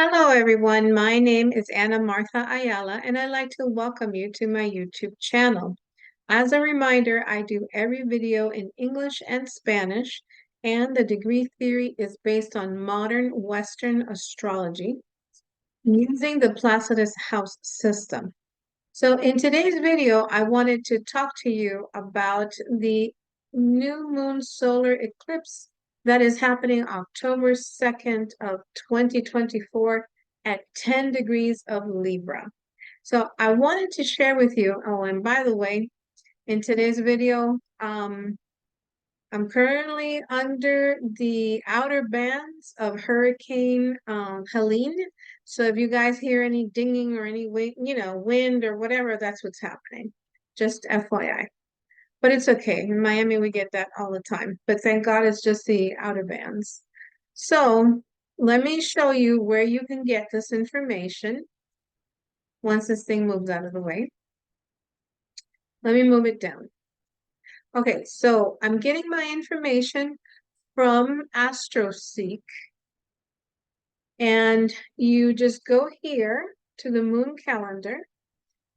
Hello, everyone. My name is Anna Martha Ayala, and I'd like to welcome you to my YouTube channel. As a reminder, I do every video in English and Spanish, and the degree theory is based on modern Western astrology using the Placidus house system. So in today's video, I wanted to talk to you about the new moon solar eclipse that is happening October 2nd of 2024 at 10 degrees of Libra. So I wanted to share with you, oh, and by the way, in today's video, I'm currently under the outer bands of Hurricane Helene. So if you guys hear any dinging or any wind, wind or whatever, that's what's happening. Just FYI. But it's okay. In Miami, we get that all the time. But thank God it's just the outer bands. So let me show you where you can get this information once this thing moves out of the way. Let me move it down. Okay, so I'm getting my information from AstroSeek. And you just go here to the moon calendar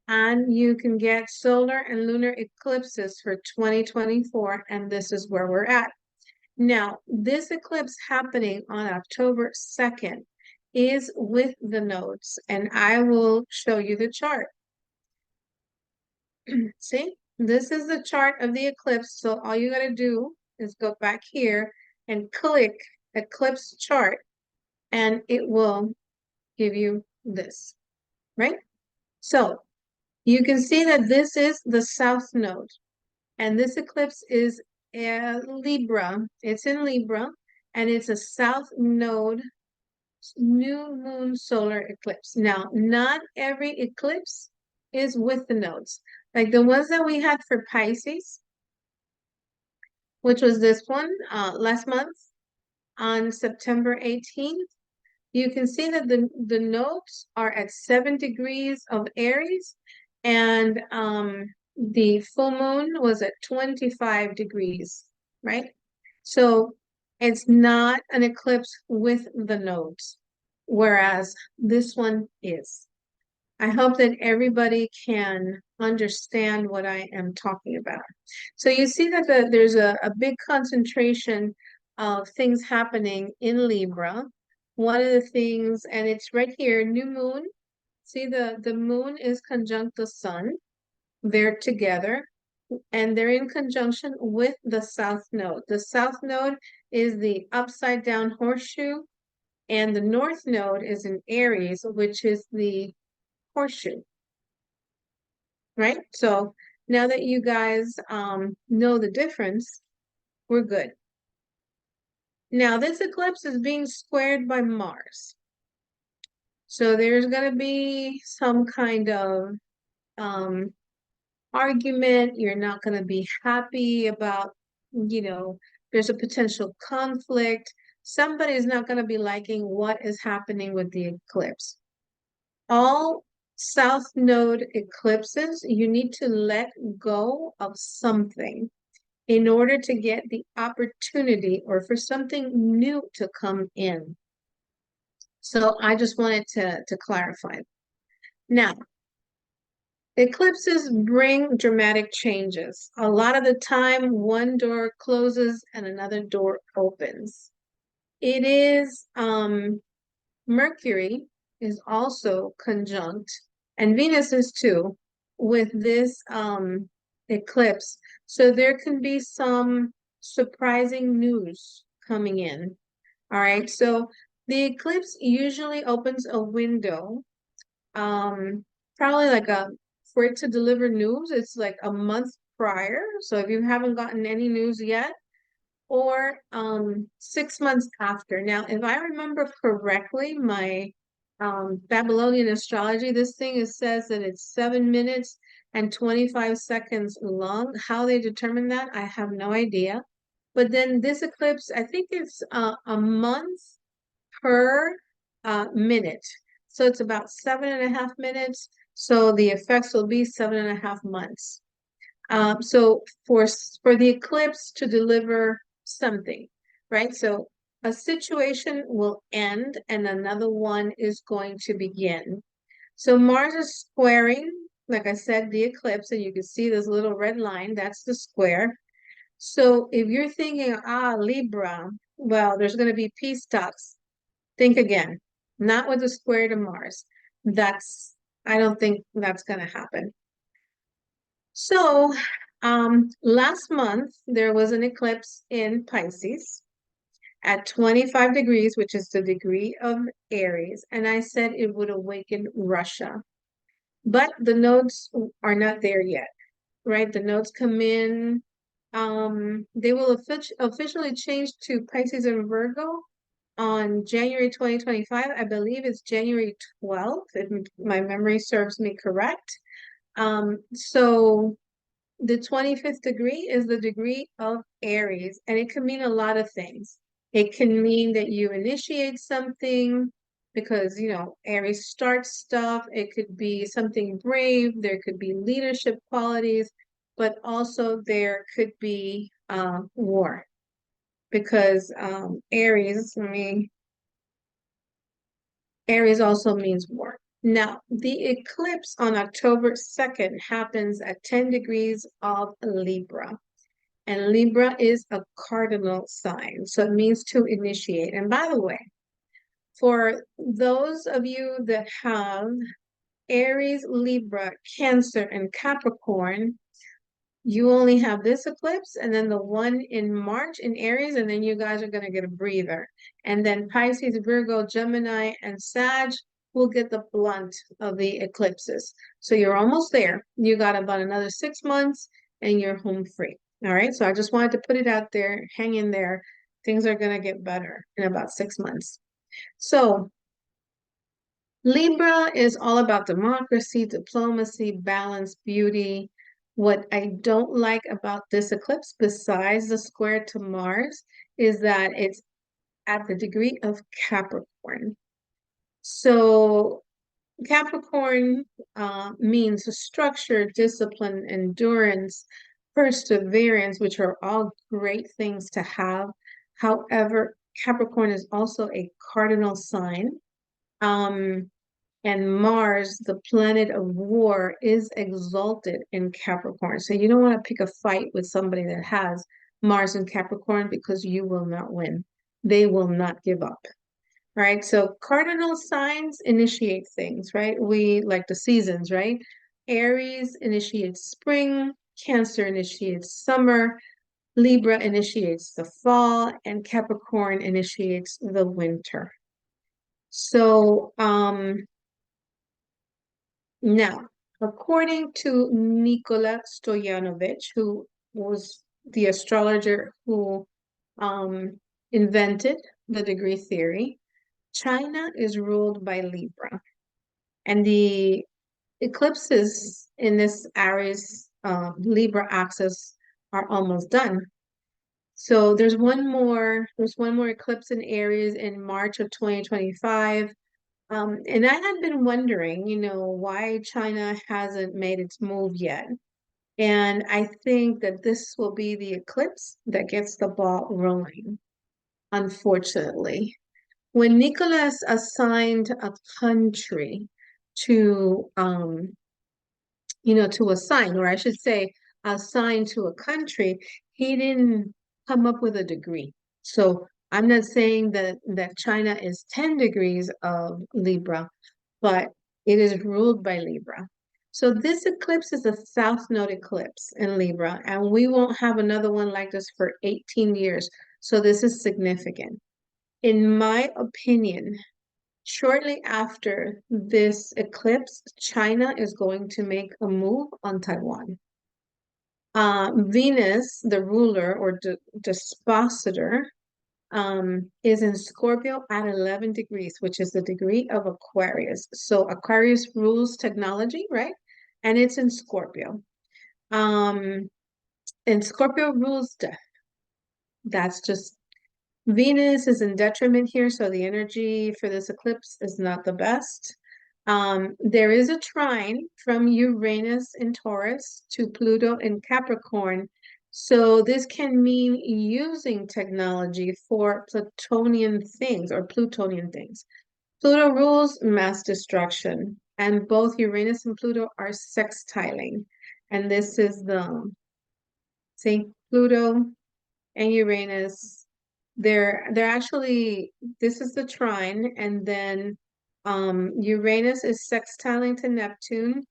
and you can get solar and lunar eclipses for 2024. And this is where we're at. Now, this eclipse happening on October 2nd is with the nodes, and I will show you the chart. See, this is the chart of the eclipse. So all you got to do is go back here and click eclipse chart, and it will give you this, right? So you can see that this is the south node, and this eclipse is Libra. It's in Libra, and it's a south node new moon solar eclipse. Now, not every eclipse is with the nodes. Like the ones that we had for Pisces, which was this one last month on September 18th, you can see that the nodes are at 7 degrees of Aries, and the full moon was at 25 degrees, right? So it's not an eclipse with the nodes, whereas this one is. I hope that everybody can understand what I am talking about. So you see that there's a big concentration of things happening in Libra. One of the things, and it's right here, new moon. See, the moon is conjunct the sun. They're together, and they're in conjunction with the south node. The south node is the upside down horseshoe, and the north node is in Aries, which is the horseshoe, right? So now that you guys know the difference, we're good. Now, this eclipse is being squared by Mars. So there's going to be some kind of argument. You're not going to be happy about, there's a potential conflict. Somebody's not going to be liking what is happening with the eclipse. All south node eclipses, you need to let go of something in order to get the opportunity or for something new to come in. So I just wanted to clarify. Now, eclipses bring dramatic changes. A lot of the time, one door closes and another door opens. It is Mercury is also conjunct, and Venus is too, with this eclipse. So there can be some surprising news coming in. All right, so the eclipse usually opens a window, probably like for it to deliver news, it's like a month prior. So if you haven't gotten any news yet, or 6 months after. Now, if I remember correctly, my Babylonian astrology, this thing says that it's 7 minutes and 25 seconds long. How they determine that, I have no idea. But then this eclipse, I think it's a month per minute. So it's about 7.5 minutes. So the effects will be 7.5 months. So for the eclipse to deliver something, right? So a situation will end and another one is going to begin. So Mars is squaring, like I said, the eclipse, and you can see this little red line, that's the square. So if you're thinking, Libra, well, there's going to be peace talks. Think again, not with the square to Mars. I don't think that's going to happen. So, last month there was an eclipse in Pisces at 25 degrees, which is the degree of Aries, and I said it would awaken Russia. But the nodes are not there yet, right? The nodes come in. They will officially change to Pisces and Virgo on January 2025. I believe it's January 12th, if my memory serves me correct. So the 25th degree is the degree of Aries, and it can mean a lot of things. It can mean that you initiate something because, Aries starts stuff. It could be something brave. There could be leadership qualities, but also there could be war because Aries also means war. Now, the eclipse on October 2nd happens at 10 degrees of Libra. And Libra is a cardinal sign, so it means to initiate. And by the way, for those of you that have Aries, Libra, Cancer, and Capricorn, you only have this eclipse and then the one in March in Aries, and then you guys are going to get a breather. And then Pisces, Virgo, Gemini, and Sag will get the blunt of the eclipses. So you're almost there. You got about another 6 months and you're home free. All right. So I just wanted to put it out there. Hang in there. Things are going to get better in about 6 months. So Libra is all about democracy, diplomacy, balance, beauty. What I don't like about this eclipse, besides the square to Mars, is that it's at the degree of Capricorn. So Capricorn means structure, discipline, endurance, perseverance, which are all great things to have. However, Capricorn is also a cardinal sign. And Mars, the planet of war, is exalted in Capricorn. So you don't want to pick a fight with somebody that has Mars in Capricorn because you will not win. They will not give up. Right? So cardinal signs initiate things, right? We like the seasons, right? Aries initiates spring, Cancer initiates summer, Libra initiates the fall, and Capricorn initiates the winter. So, now, according to Nikola Stoyanovich, who was the astrologer who invented the degree theory, China is ruled by Libra. And the eclipses in this Aries Libra axis are almost done. So there's one more eclipse in Aries in March of 2025. And I had been wondering, why China hasn't made its move yet. And I think that this will be the eclipse that gets the ball rolling, unfortunately. When Nicholas assigned a country to, to assign, or I should say, assign to a country, he didn't come up with a degree. So I'm not saying that China is 10 degrees of Libra, but it is ruled by Libra. So this eclipse is a South Node eclipse in Libra, and we won't have another one like this for 18 years. So this is significant. In my opinion, shortly after this eclipse, China is going to make a move on Taiwan. Venus, the ruler or dispositor, is in Scorpio at 11 degrees, which is the degree of Aquarius. So Aquarius rules technology, right? And it's in Scorpio. And Scorpio rules death. That's just Venus is in detriment here, so the energy for this eclipse is not the best. There is a trine from Uranus in Taurus to Pluto in Capricorn So this can mean using technology for Plutonian things or Plutonian things. Pluto rules mass destruction, and both Uranus and Pluto are sextiling. And this is the, see, Pluto and Uranus. They're actually, this is the trine, and then Uranus is sextiling to Neptune,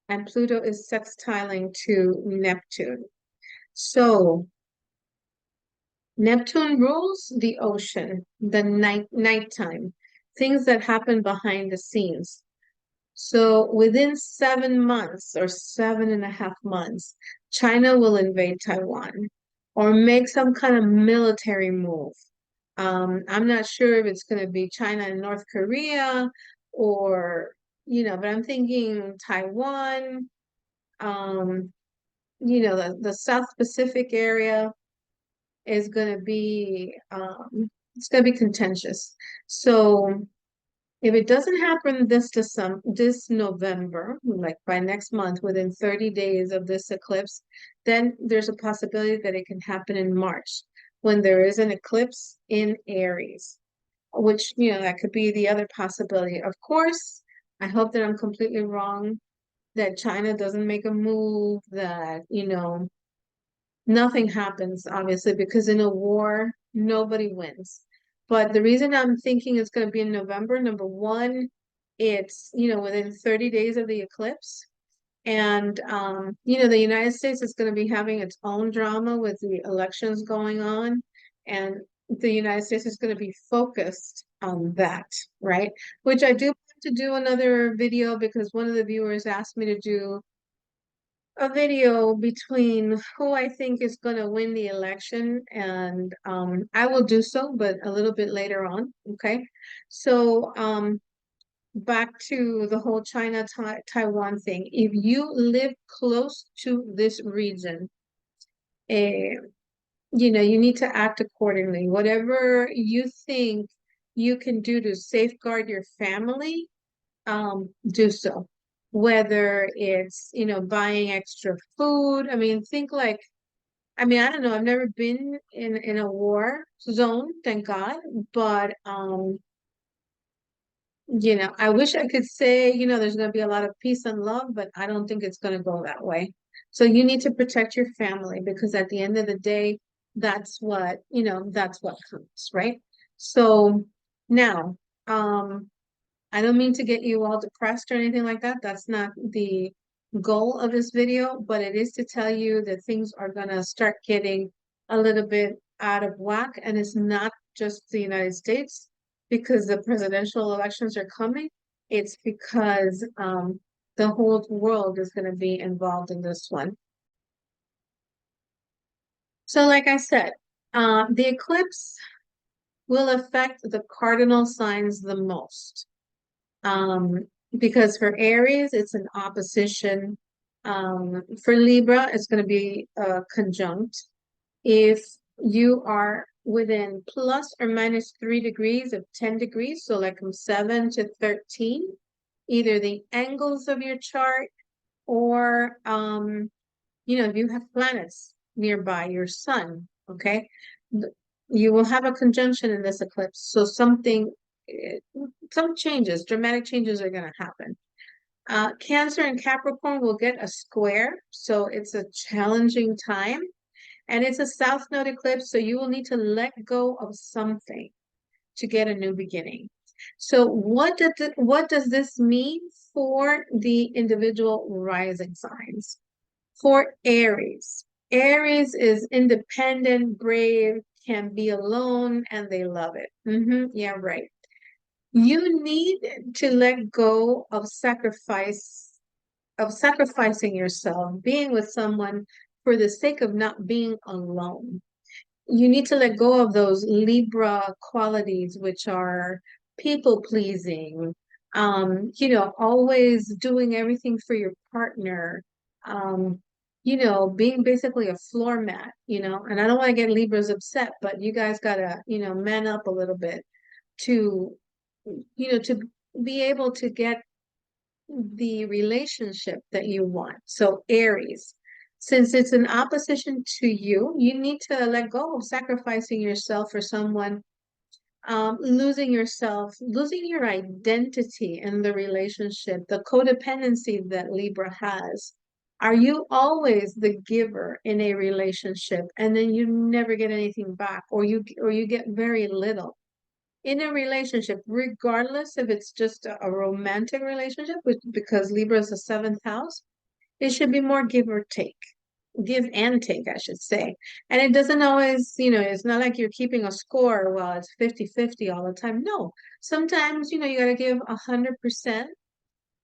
and Pluto is sextiling to Neptune. So Neptune rules the ocean, the nighttime, things that happen behind the scenes. So within 7 months or 7.5 months, China will invade Taiwan or make some kind of military move. I'm not sure if it's going to be China and North Korea or, but I'm thinking Taiwan, um, the South Pacific area is going to be, it's going to be contentious. So if it doesn't happen this November, like by next month, within 30 days of this eclipse, then there's a possibility that it can happen in March when there is an eclipse in Aries, which, that could be the other possibility. Of course, I hope that I'm completely wrong, that China doesn't make a move, that, nothing happens, obviously, because in a war, nobody wins. But the reason I'm thinking it's going to be in November, number one, it's, within 30 days of the eclipse. And, the United States is going to be having its own drama with the elections going on. And the United States is going to be focused on that, right? Which I do want to do another video because one of the viewers asked me to do a video between who I think is going to win the election, and I will do so, but a little bit later on. Okay, so back to the whole China Taiwan thing. If you live close to this region, uh, you need to act accordingly. Whatever you think you can do to safeguard your family, do so. Whether it's, buying extra food. I mean, I don't know, I've never been in a war zone, thank God, but I wish I could say, there's gonna be a lot of peace and love, but I don't think it's gonna go that way. So you need to protect your family because at the end of the day, that's what counts, right? So now, I don't mean to get you all depressed or anything like that. That's not the goal of this video, but it is to tell you that things are gonna start getting a little bit out of whack. And it's not just the United States because the presidential elections are coming. It's because the whole world is gonna be involved in this one. So like I said, the eclipse will affect the cardinal signs the most. Um, because for Aries, it's an opposition. For Libra, it's going to be conjunct. If you are within plus or minus 3 degrees of 10 degrees, so like from 7 to 13, either the angles of your chart or, if you have planets nearby your sun, okay, you will have a conjunction in this eclipse. So eh, some changes, dramatic changes are going to happen. Cancer and Capricorn will get a square, so it's a challenging time. And it's a South Node eclipse, so you will need to let go of something to get a new beginning. So what does this mean for the individual rising signs? For Aries, Aries is independent, brave, can be alone, and they love it. Yeah, right. You need to let go of sacrificing yourself, being with someone for the sake of not being alone. You need to let go of those Libra qualities, which are people pleasing, always doing everything for your partner, being basically a floor mat, and I don't want to get Libras upset, but you guys gotta, man up a little bit to, to be able to get the relationship that you want. So Aries. Since it's an opposition to you, you need to let go of sacrificing yourself for someone, losing yourself, losing your identity in the relationship, the codependency that Libra has. Are you always the giver in a relationship and then you never get anything back, or you get very little? In a relationship, regardless if it's just a romantic relationship, which because Libra is the seventh house, it should be more give or take, give and take, I should say. And it doesn't always, it's not like you're keeping a score, well, it's 50-50 all the time. No, sometimes, you got to give 100%,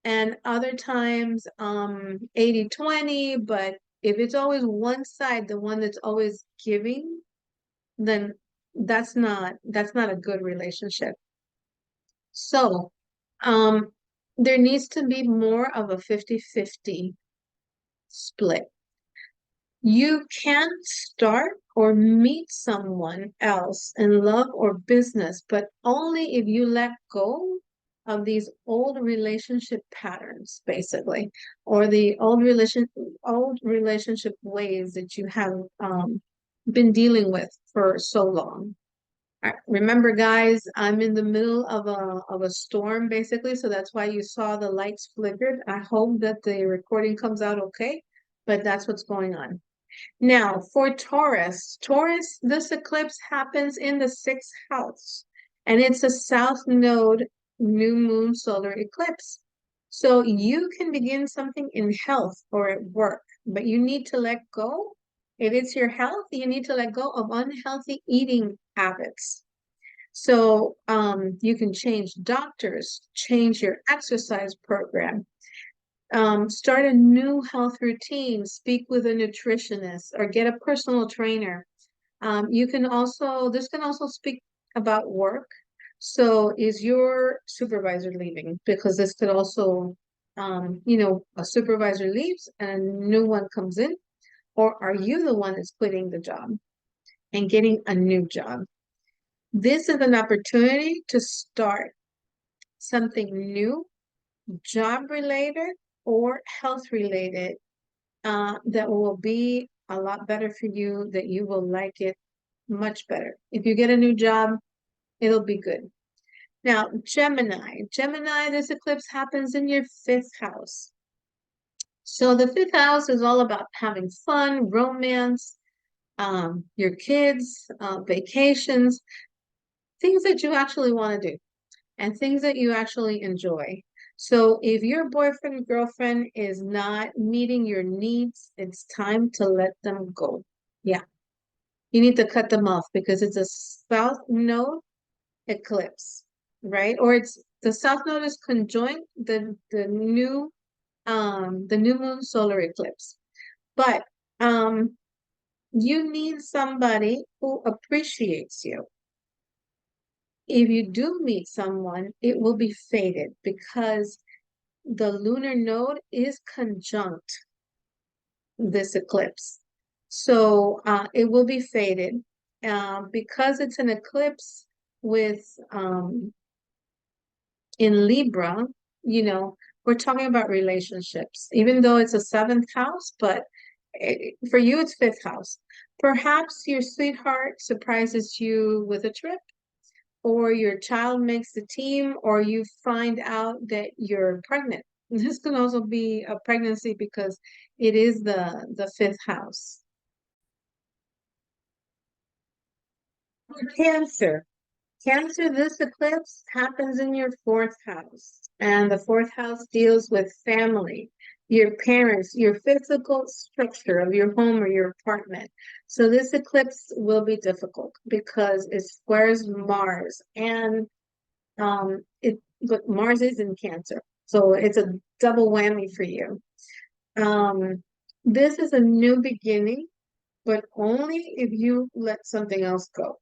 and other times 80-20. But if it's always one side, the one that's always giving, then that's not a good relationship. So, um, there needs to be more of a 50-50 split. You can't start or meet someone else in love or business, but only if you let go of these old relationship patterns, basically, or the old relationship ways that you have been dealing with for so long. Remember, guys, I'm in the middle of a storm, basically, so that's why you saw the lights flickered. I hope that the recording comes out okay, but that's what's going on. Now, for Taurus, this eclipse happens in the sixth house, and it's a south node new moon solar eclipse. So you can begin something in health or at work, but you need to let go. If it's your health, you need to let go of unhealthy eating habits. So you can change doctors, change your exercise program, start a new health routine, speak with a nutritionist, or get a personal trainer. This can also speak about work. So is your supervisor leaving? Because this could also, a supervisor leaves and a new one comes in, or are you the one that's quitting the job and getting a new job? This is an opportunity to start something new, job related or health related, that will be a lot better for you, that you will like it much better. If you get a new job, it'll be good. Now, Gemini, this eclipse happens in your fifth house. So the fifth house is all about having fun, romance, your kids, vacations, things that you actually want to do and things that you actually enjoy. So if your boyfriend, girlfriend is not meeting your needs, it's time to let them go. Yeah, you need to cut them off because it's a south node eclipse, right? Or it's the south node is conjoined the new moon solar eclipse. But you need somebody who appreciates you. If you do meet someone, it will be fated because the lunar node is conjunct this eclipse. So it will be fated because it's an eclipse with in Libra, we're talking about relationships, even though it's a seventh house, but for you, it's fifth house. Perhaps your sweetheart surprises you with a trip, or your child makes the team, or you find out that you're pregnant. This can also be a pregnancy because it is the fifth house. Cancer. Cancer, this eclipse happens in your fourth house, and the fourth house deals with family, your parents, your physical structure of your home or your apartment. So this eclipse will be difficult because it squares Mars, and but Mars is in Cancer, so it's a double whammy for you. Um, this is a new beginning, but only if you let something else go.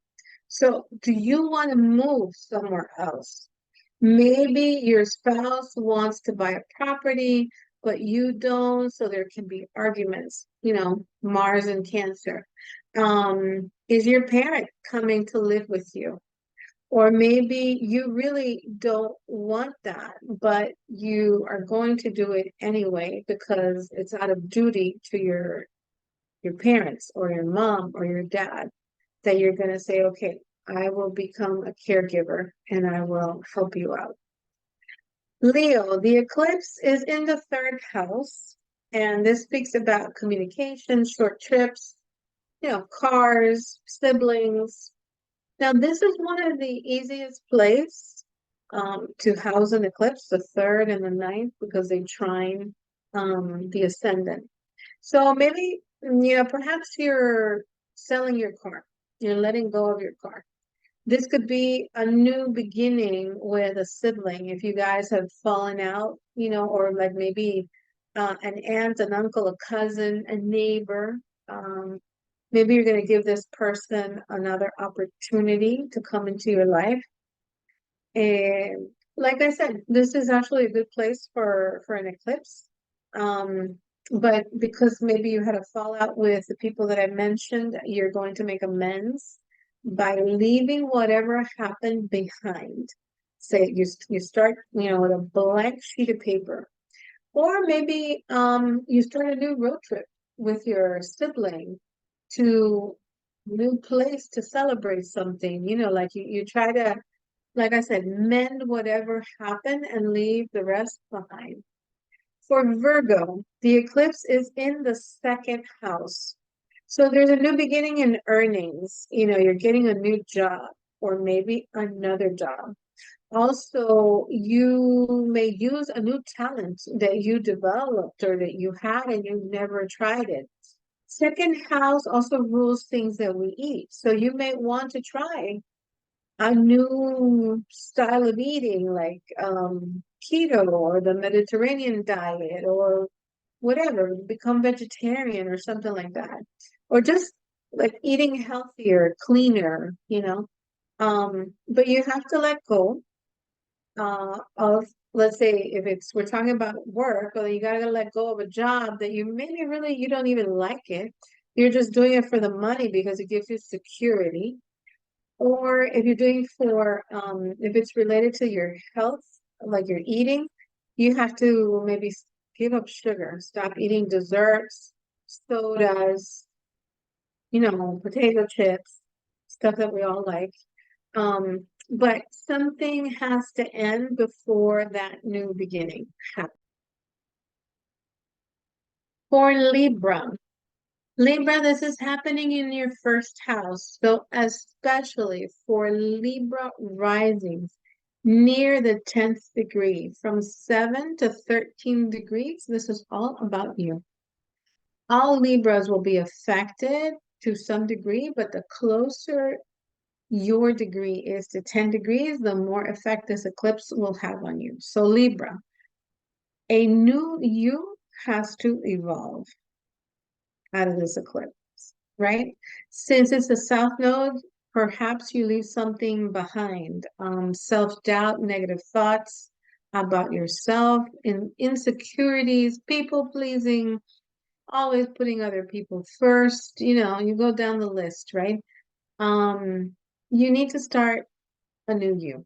So, do you want to move somewhere else? Maybe your spouse wants to buy a property, but you don't, so there can be arguments, Mars and Cancer. Is your parent coming to live with you? Or maybe you really don't want that, but you are going to do it anyway because it's out of duty to your parents or your mom or your dad, that you're going to say, okay, I will become a caregiver and I will help you out. Leo, the eclipse is in the third house, and this speaks about communication, short trips, cars, siblings. Now, this is one of the easiest place to house an eclipse, the third and the ninth, because they trine the ascendant. So maybe, perhaps you're selling your car. You're letting go of your car. This could be a new beginning with a sibling if you guys have fallen out, or like maybe an aunt, an uncle, a cousin, a neighbor. Um, Maybe you're going to give this person another opportunity to come into your life. And like I said, this is actually a good place for an eclipse. Um, but because maybe you had a fallout with the people that I mentioned, you're going to make amends by leaving whatever happened behind. Say you start, with a blank sheet of paper. Or maybe you start a new road trip with your sibling to new place to celebrate something, like you try to, like I said, mend whatever happened and leave the rest behind. For Virgo, the eclipse is in the second house. So there's a new beginning in earnings. You're getting a new job or maybe another job. Also, you may use a new talent that you developed or that you had and you never tried it. Second house also rules things that we eat. So you may want to try a new style of eating, like keto or the Mediterranean diet or whatever, become vegetarian or something like that. Or just like eating healthier, cleaner. But you have to let go of, let's say, if it's we're talking about work, or you gotta let go of a job that you maybe really you don't even like it. You're just doing it for the money because it gives you security. Or if you're doing for if it's related to your health, like your eating, you have to maybe give up sugar, stop eating desserts, sodas, potato chips, stuff that we all like. But something has to end before that new beginning happens. For Libra, this is happening in your first house. So especially for Libra risings near the 10th degree, from 7 to 13 degrees, this is all about you. All Libras will be affected to some degree, but the closer your degree is to 10 degrees, the more effect this eclipse will have on you. So Libra, a new you has to evolve out of this eclipse, right? Since it's the South Node, perhaps you leave something behind. Self-doubt, negative thoughts about yourself, insecurities, people-pleasing, always putting other people first. You go down the list, right? You need to start a new you.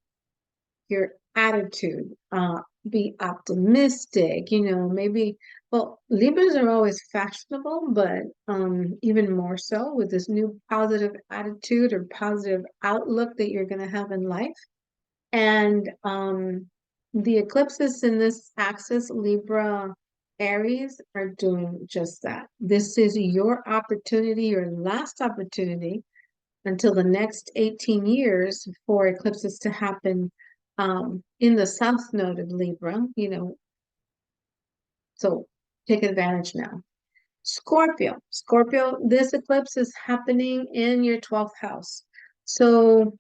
Your attitude, be optimistic, maybe, well, Libras are always fashionable, but even more so with this new positive attitude or positive outlook that you're going to have in life. And the eclipses in this axis, Libra, Aries, are doing just that. This is your opportunity, your last opportunity until the next 18 years for eclipses to happen in the south node of Libra, so take advantage now. Scorpio, this eclipse is happening in your 12th house. So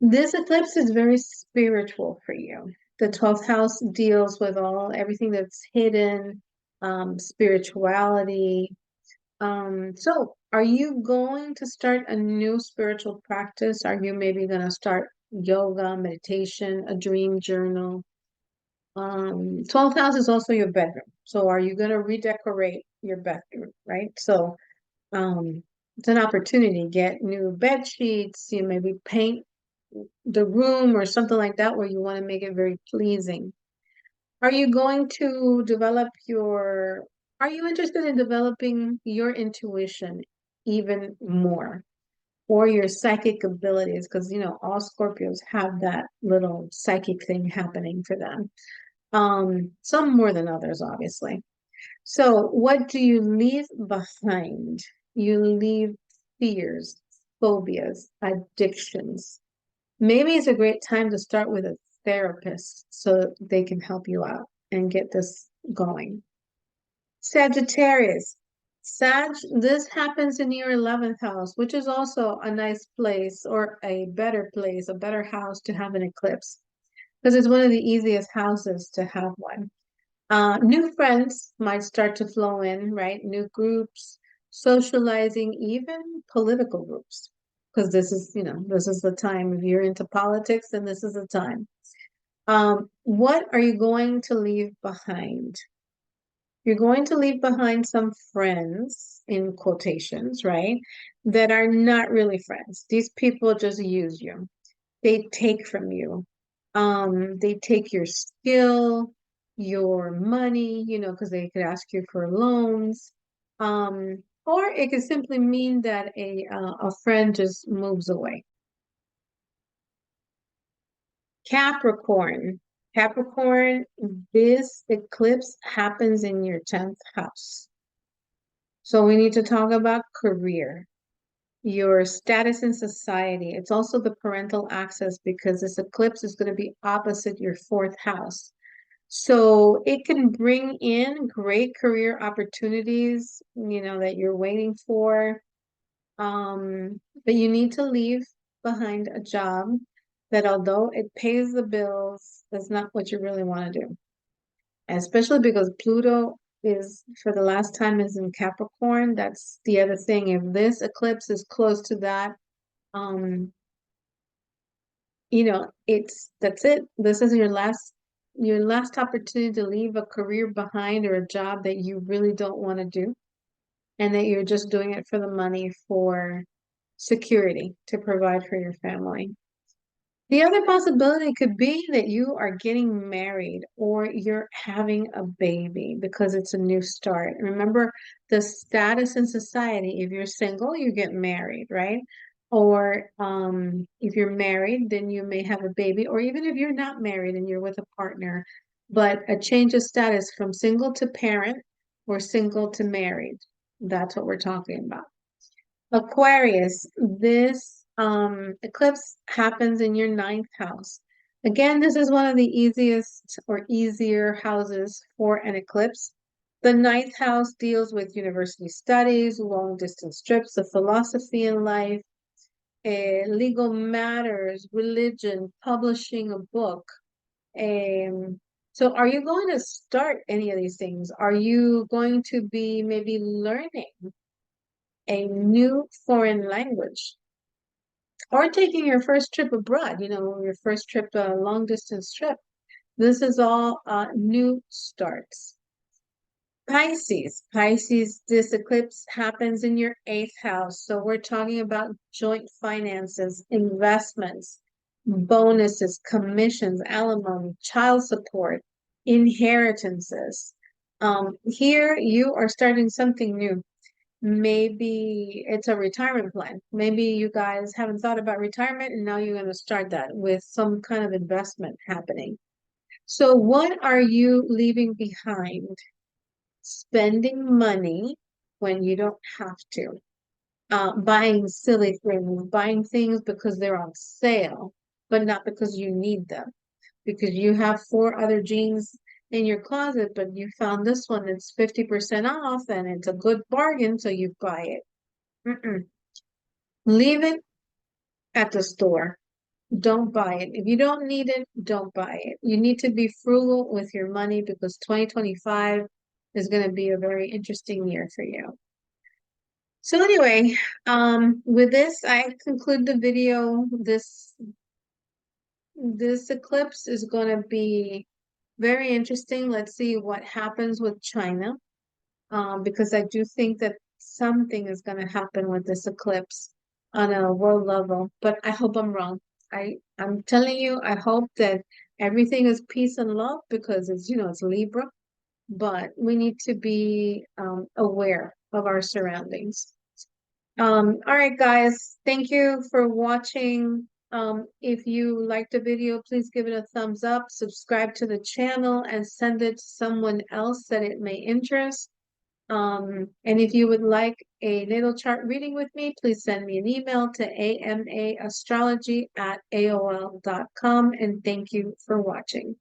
this eclipse is very spiritual for you. The 12th house deals with everything that's hidden, spirituality. So are you going to start a new spiritual practice? Are you maybe going to start yoga, meditation, a dream journal? 12th house is also your bedroom. So are you going to redecorate your bedroom, right? So it's an opportunity. Get new bed sheets, you maybe paint the room or something like that where you want to make it very pleasing. Are you going to develop your Are you interested in developing your intuition even more or your psychic abilities? Because, all Scorpios have that little psychic thing happening for them. Some more than others, obviously. So, what do you leave behind? You leave fears, phobias, addictions. Maybe it's a great time to start with a therapist so they can help you out and get this going. Sagittarius. This happens in your 11th house, which is also a nice place or a better place, a better house to have an eclipse because it's one of the easiest houses to have one. New friends might start to flow in, right? New groups, socializing, even political groups. Because this is the time. If you're into politics, then this is the time. What are you going to leave behind? You're going to leave behind some friends, in quotations, right? That are not really friends. These people just use you. They take from you. They take your skill, your money, because they could ask you for loans. Or it could simply mean that a friend just moves away. Capricorn. Capricorn, this eclipse happens in your 10th house. So we need to talk about career, your status in society. It's also the parental access because this eclipse is going to be opposite your 4th house. So it can bring in great career opportunities, that you're waiting for. But you need to leave behind a job that although it pays the bills, that's not what you really want to do. And especially because Pluto is for the last time is in Capricorn. That's the other thing. If this eclipse is close to that, um, that's it. This is your last opportunity to leave a career behind or a job that you really don't want to do and that you're just doing it for the money for security to provide for your family. The other possibility could be that you are getting married or you're having a baby because it's a new start. Remember the status in society. If you're single, you get married, right? Or if you're married, then you may have a baby. Or even if you're not married and you're with a partner, but a change of status from single to parent or single to married. That's what we're talking about. Aquarius, this eclipse happens in your 9th house. Again, this is one of the easiest or easier houses for an eclipse. The 9th house deals with university studies, long distance trips, the philosophy in life, legal matters, religion, publishing a book. So are you going to start any of these things? Are you going to be maybe learning a new foreign language or taking your first trip abroad, your first trip, long distance trip? This is all new starts. Pisces, this eclipse happens in your 8th house. So we're talking about joint finances, investments, bonuses, commissions, alimony, child support, inheritances. Here you are starting something new. Maybe it's a retirement plan. Maybe you guys haven't thought about retirement and now you're going to start that with some kind of investment happening. So what are you leaving behind? Spending money when you don't have to. Buying silly things, buying things because they're on sale, but not because you need them. Because you have 4 other jeans in your closet, but you found this one that's 50% off and it's a good bargain, so you buy it. Mm-mm. Leave it at the store. Don't buy it. If you don't need it, don't buy it. You need to be frugal with your money because 2025 is going to be a very interesting year for you. So anyway, with this, I conclude the video. This eclipse is going to be very interesting. Let's see what happens with China, because I do think that something is going to happen with this eclipse on a world level, but I hope I'm wrong. I'm telling you, I hope that everything is peace and love because it's Libra. but we need to be aware of our surroundings. All right, guys, thank you for watching. If you liked the video, please give it a thumbs up, subscribe to the channel, and send it to someone else that it may interest. And if you would like a natal chart reading with me, please send me an email to amaastrology@aol.com. And thank you for watching.